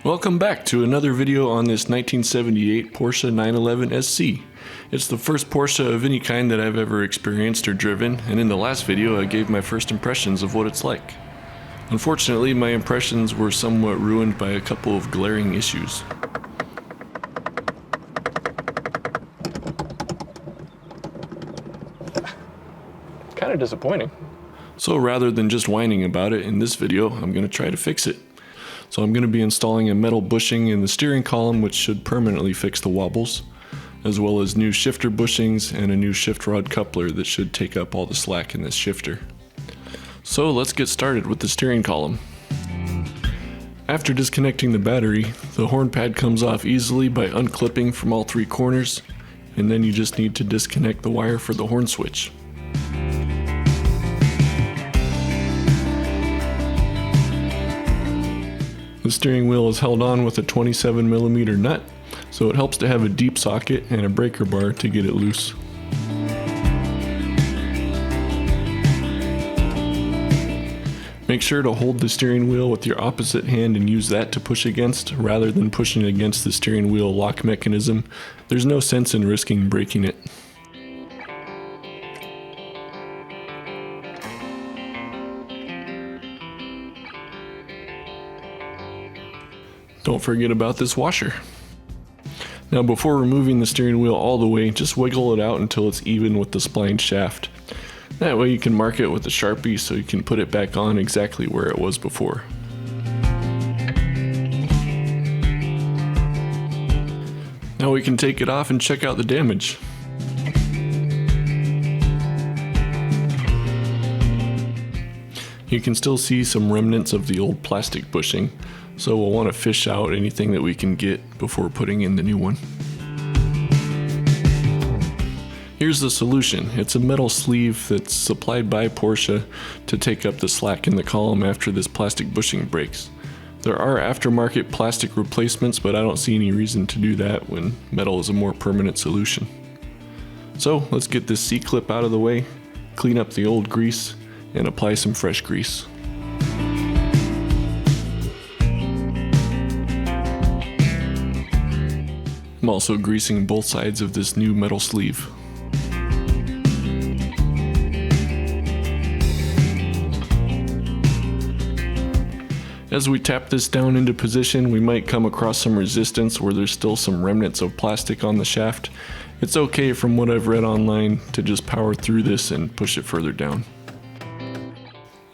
Welcome back to another video on this 1978 Porsche 911 SC. It's the first Porsche of any kind that I've ever experienced or driven, and in the last video I gave my first impressions of what it's like. Unfortunately, my impressions were somewhat ruined by a couple of glaring issues. Kind of disappointing. So rather than just whining about it, in this video I'm going to try to fix it. So I'm going to be installing a metal bushing in the steering column which should permanently fix the wobbles, as well as new shifter bushings and a new shift rod coupler that should take up all the slack in this shifter. So let's get started with the steering column. After disconnecting the battery, the horn pad comes off easily by unclipping from all three corners, and then you just need to disconnect the wire for the horn switch. The steering wheel is held on with a 27mm nut, so it helps to have a deep socket and a breaker bar to get it loose. Make sure to hold the steering wheel with your opposite hand and use that to push against, rather than pushing against the steering wheel lock mechanism. There's no sense in risking breaking it. Don't forget about this washer. Now before removing the steering wheel all the way, just wiggle it out until it's even with the spline shaft. That way you can mark it with a Sharpie so you can put it back on exactly where it was before. Now we can take it off and check out the damage. You can still see some remnants of the old plastic bushing, so we'll want to fish out anything that we can get before putting in the new one. Here's the solution. It's a metal sleeve that's supplied by Porsche to take up the slack in the column after this plastic bushing breaks. There are aftermarket plastic replacements, but I don't see any reason to do that when metal is a more permanent solution. So let's get this C-clip out of the way, clean up the old grease, and apply some fresh grease. I'm also greasing both sides of this new metal sleeve. As we tap this down into position, we might come across some resistance where there's still some remnants of plastic on the shaft. It's okay, from what I've read online, to just power through this and push it further down.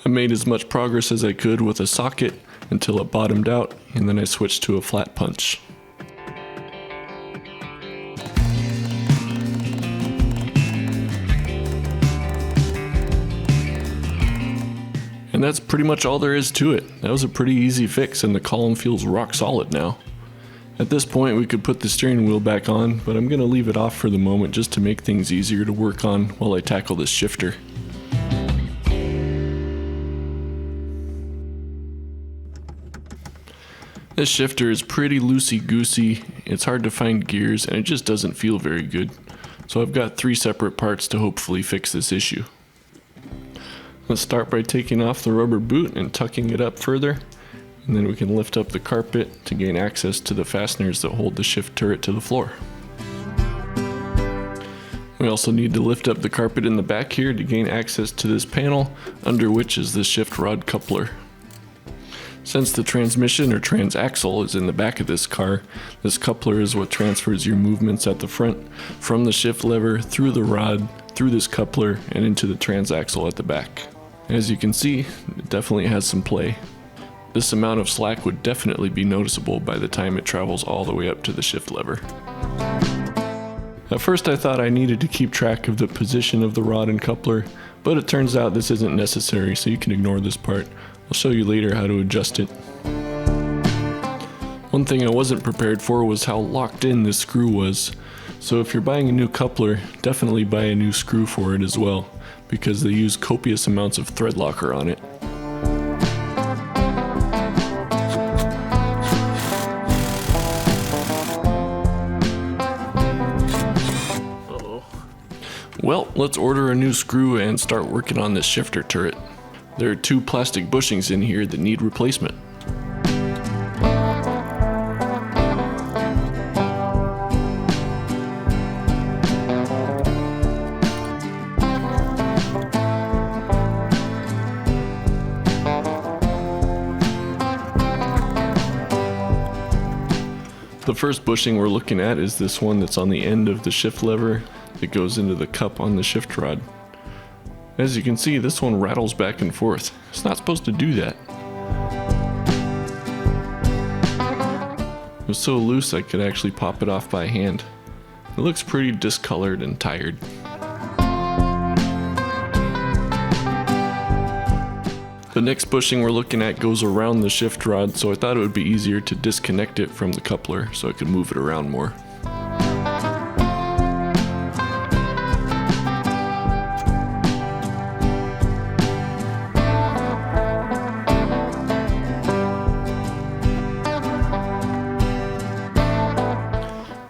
I made as much progress as I could with a socket until it bottomed out, and then I switched to a flat punch. And that's pretty much all there is to it. That was a pretty easy fix, and the column feels rock solid now. At this point we could put the steering wheel back on, but I'm going to leave it off for the moment just to make things easier to work on while I tackle this shifter. This shifter is pretty loosey-goosey, it's hard to find gears, and it just doesn't feel very good. So I've got 3 separate parts to hopefully fix this issue. Let's start by taking off the rubber boot and tucking it up further, and then we can lift up the carpet to gain access to the fasteners that hold the shift turret to the floor. We also need to lift up the carpet in the back here to gain access to this panel, under which is the shift rod coupler. Since the transmission or transaxle is in the back of this car, this coupler is what transfers your movements at the front from the shift lever through the rod, through this coupler, and into the transaxle at the back. As you can see, it definitely has some play. This amount of slack would definitely be noticeable by the time it travels all the way up to the shift lever. At first I thought I needed to keep track of the position of the rod and coupler, but it turns out this isn't necessary, so you can ignore this part. I'll show you later how to adjust it. One thing I wasn't prepared for was how locked in this screw was. So if you're buying a new coupler, definitely buy a new screw for it as well, because they use copious amounts of thread locker on it. Well, let's order a new screw and start working on this shifter turret. There are 2 plastic bushings in here that need replacement. The first bushing we're looking at is this one that's on the end of the shift lever that goes into the cup on the shift rod. As you can see, this one rattles back and forth. It's not supposed to do that. It was so loose I could actually pop it off by hand. It looks pretty discolored and tired. The next bushing we're looking at goes around the shift rod, so I thought it would be easier to disconnect it from the coupler so I could move it around more.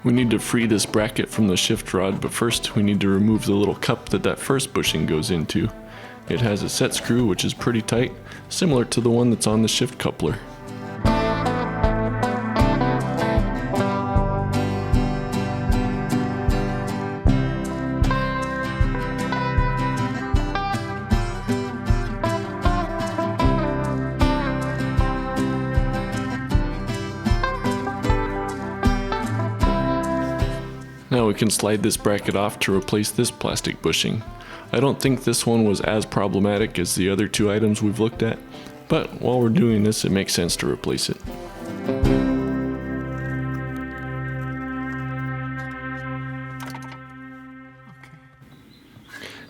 We need to free this bracket from the shift rod, but first we need to remove the little cup that first bushing goes into. It has a set screw which is pretty tight, similar to the one that's on the shift coupler. Now we can slide this bracket off to replace this plastic bushing. I don't think this one was as problematic as the other two items we've looked at, but while we're doing this, it makes sense to replace it.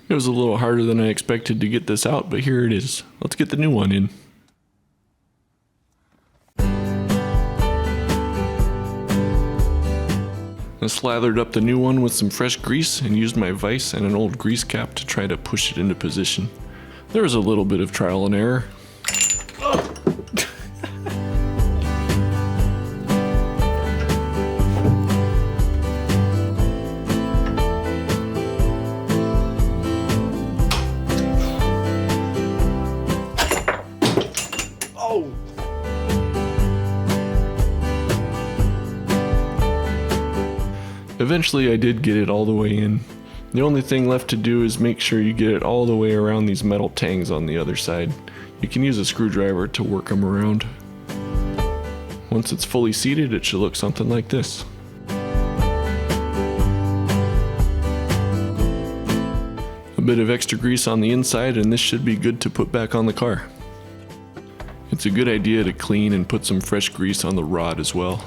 It was a little harder than I expected to get this out, but here it is. Let's get the new one in. I slathered up the new one with some fresh grease and used my vise and an old grease cap to try to push it into position. There was a little bit of trial and error. Eventually I did get it all the way in. The only thing left to do is make sure you get it all the way around these metal tangs on the other side. You can use a screwdriver to work them around. Once it's fully seated, it should look something like this. A bit of extra grease on the inside and this should be good to put back on the car. It's a good idea to clean and put some fresh grease on the rod as well.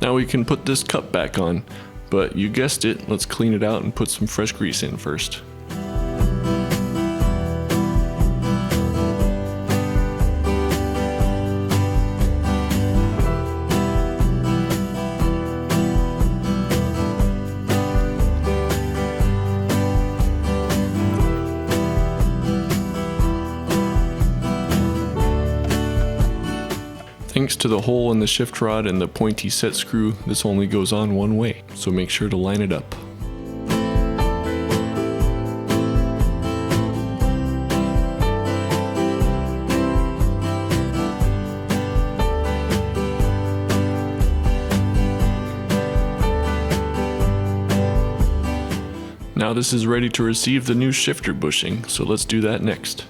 Now we can put this cup back on, but you guessed it, let's clean it out and put some fresh grease in first. Thanks to the hole in the shift rod and the pointy set screw, this only goes on one way, so make sure to line it up. Now this is ready to receive the new shifter bushing, so let's do that next.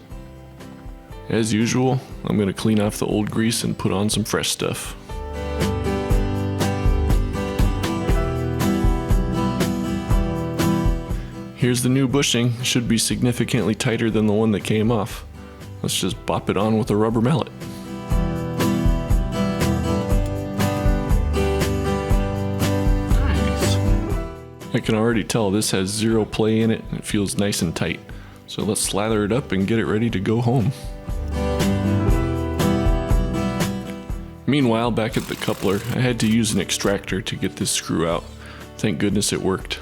As usual, I'm going to clean off the old grease and put on some fresh stuff. Here's the new bushing. It should be significantly tighter than the one that came off. Let's just bop it on with a rubber mallet. Nice. I can already tell this has zero play in it and it feels nice and tight. So let's slather it up and get it ready to go home. Meanwhile, back at the coupler, I had to use an extractor to get this screw out. Thank goodness it worked.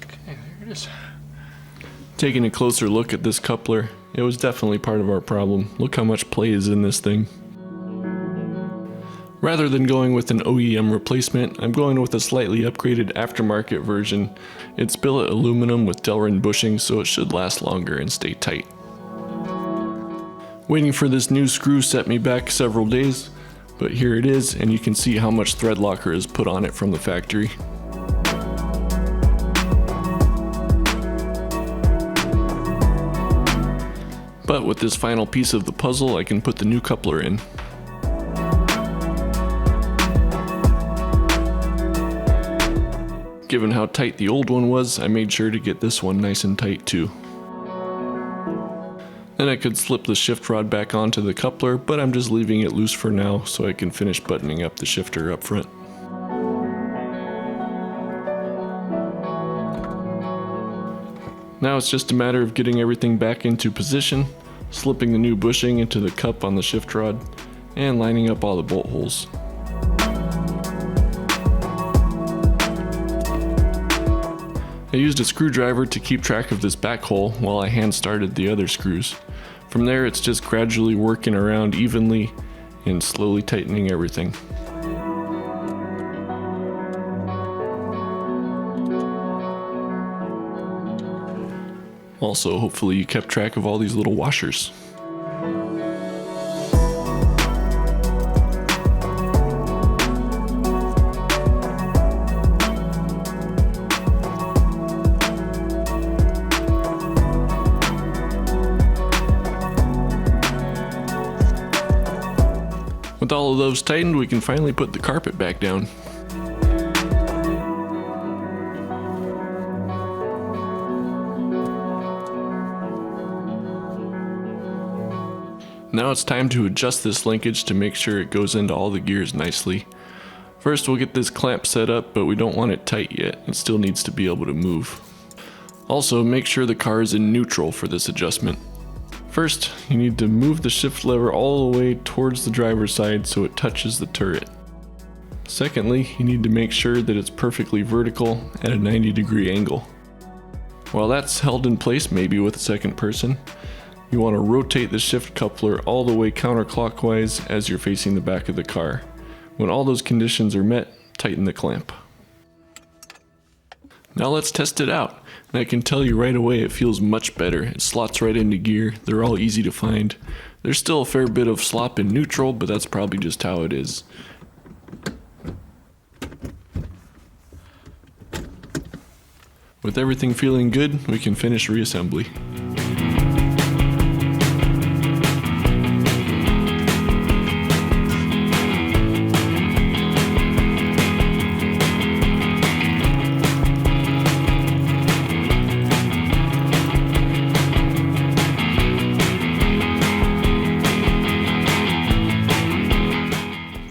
Okay, there it is. Taking a closer look at this coupler, it was definitely part of our problem. Look how much play is in this thing. Rather than going with an OEM replacement, I'm going with a slightly upgraded aftermarket version. It's billet aluminum with Delrin bushings, so it should last longer and stay tight. Waiting for this new screw set me back several days, but here it is, and you can see how much thread locker is put on it from the factory. But with this final piece of the puzzle, I can put the new coupler in. Given how tight the old one was, I made sure to get this one nice and tight too. Then I could slip the shift rod back onto the coupler, but I'm just leaving it loose for now so I can finish buttoning up the shifter up front. Now it's just a matter of getting everything back into position, slipping the new bushing into the cup on the shift rod, and lining up all the bolt holes. I used a screwdriver to keep track of this back hole while I hand started the other screws. From there it's just gradually working around evenly and slowly tightening everything. Also, hopefully you kept track of all these little washers. With all of those tightened, we can finally put the carpet back down. Now it's time to adjust this linkage to make sure it goes into all the gears nicely. First we'll get this clamp set up, but we don't want it tight yet. It still needs to be able to move. Also, make sure the car is in neutral for this adjustment. First, you need to move the shift lever all the way towards the driver's side so it touches the turret. Secondly, you need to make sure that it's perfectly vertical at a 90-degree angle. While that's held in place, maybe with a second person, you want to rotate the shift coupler all the way counterclockwise as you're facing the back of the car. When all those conditions are met, tighten the clamp. Now let's test it out. And I can tell you right away it feels much better. It slots right into gear. They're all easy to find. There's still a fair bit of slop in neutral, but that's probably just how it is. With everything feeling good, we can finish reassembly.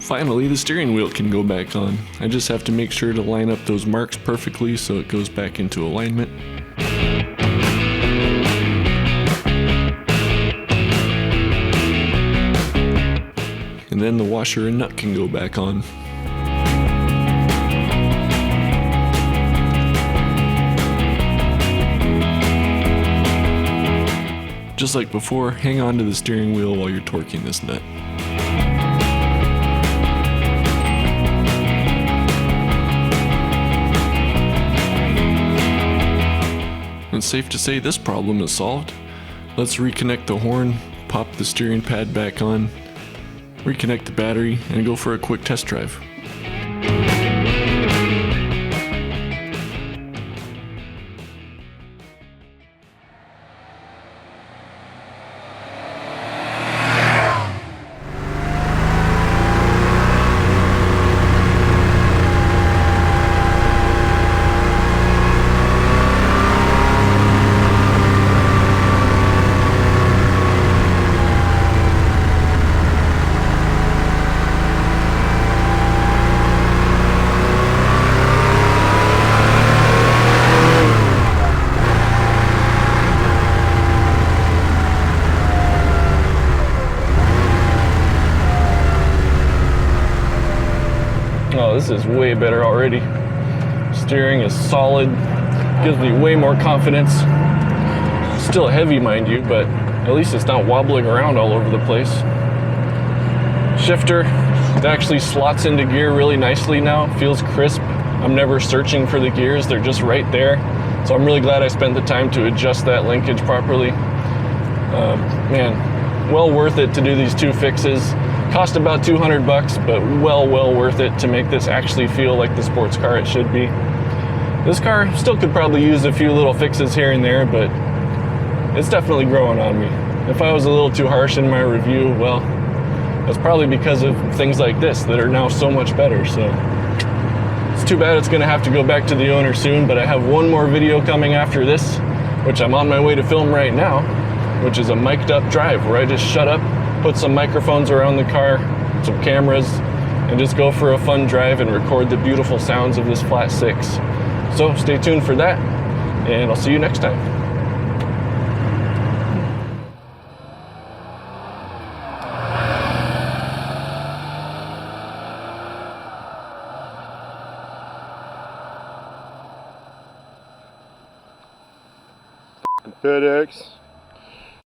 Finally, the steering wheel can go back on. I just have to make sure to line up those marks perfectly so it goes back into alignment. And then the washer and nut can go back on. Just like before, hang on to the steering wheel while you're torquing this nut. It's safe to say this problem is solved. Let's reconnect the horn, pop the steering pad back on, reconnect the battery, and go for a quick test drive. Oh, this is way better already. Steering is solid, gives me way more confidence. Still heavy, mind you, but at least it's not wobbling around all over the place. Shifter, it actually slots into gear really nicely now, feels crisp. I'm never searching for the gears, they're just right there. So I'm really glad I spent the time to adjust that linkage properly. Man, well worth it to do these two fixes. Cost about 200 bucks, but well worth it to make this actually feel like the sports car it should be. This car still could probably use a few little fixes here and there, but it's definitely growing on me. If I was a little too harsh in my review, well, that's probably because of things like this that are now so much better. So it's too bad it's gonna have to go back to the owner soon, but I have one more video coming after this, which I'm on my way to film right now, which is a mic'd up drive where I just shut up, put some microphones around the car, some cameras, and just go for a fun drive and record the beautiful sounds of this flat 6. So stay tuned for that, and I'll see you next time. FedEx.